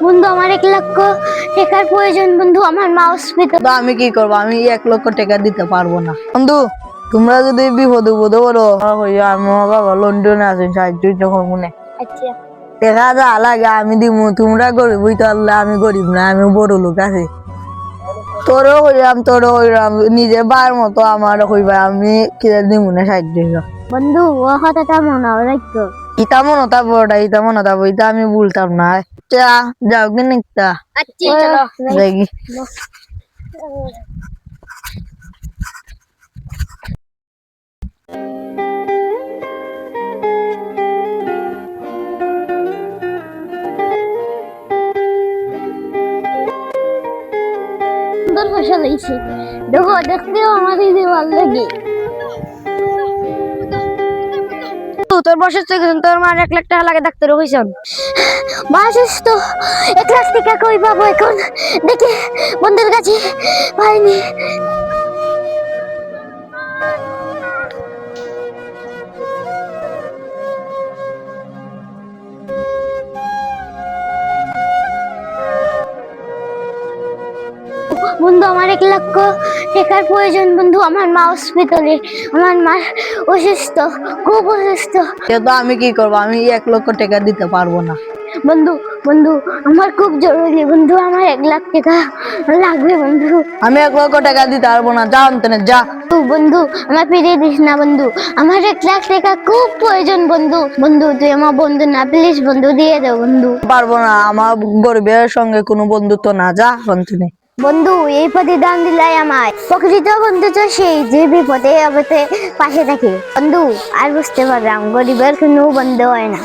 বন্ধু আমার 1 লক্ষ টাকার প্রয়োজন বন্ধু, আমার মা হসপিটাল। তো আমি কি করবো? আমি 1 লক্ষ টাকা দিতে পারবো না বন্ধু। তোমরা যদি বিপদে পড়ো হইয়া আমার বাবা লন্ডনে আছেন, সাহায্য করবো না। আচ্ছা দেখা যা লাগে আমি দিমু, তোমরা গরিব হইতে পারলে আমি গরিব না, আমি বড় লোক আছি। তোরও হইলাম নিজে বার মতো আমার হইবা, আমি কিনে দিমু না সাহায্য। বন্ধু ও কথাটা মনে রাখতো। ইতা মনে থাকবো, ইতা মনে থাকবো, ইতা আমি বলতাম না। যাও কি নিকতা আচ্ছা চলো যাই। সুন্দর ভাষা দিয়েছি, দেখো দেখতেও আমার দিদি ভালো লাগে। তোর বয়সের থেকে তোর মার 1 লাখ টাকা লাগে, ডাক্তার হইছন। বাসিস তো 1 লাখ টাকা কই পাবো এখন, দেখি বন্ধুর কাছে পাইনি। বন্ধু আমার 1 লক্ষ টাকার প্রয়োজন বন্ধু, আমার মা হসপিটালে, আমার মা অসুস্থ, খুব অসুস্থ। তো আমি কি করবো? আমি 1 লক্ষ টাকা দিতে পারবো না বন্ধু বন্ধু আমার খুব জরুরি বন্ধু, আমার 1 লাখ টাকা লাগবে বন্ধু। আমি 1 লক্ষ টাকা দিতে পারবো না, যা আনতে যা। বন্ধু আমার ফিরিয়ে দিস না বন্ধু, আমার 1 লাখ টাকা খুব প্রয়োজন বন্ধু। বন্ধু তুই আমার বন্ধু না, প্লিজ বন্ধু দিয়ে দে বন্ধু। পারবো না, আমার গরিবের সঙ্গে কোনো বন্ধুত্ব না, যা আনতে। বন্ধু এই পথে দান দিলাই আমায়, প্রকৃত বন্ধু তো সেই যে বিপদে আপদে পাশে থাকে। বন্ধু আর বুঝতে পারলাম গরিবের কোনো বন্ধু হয় না।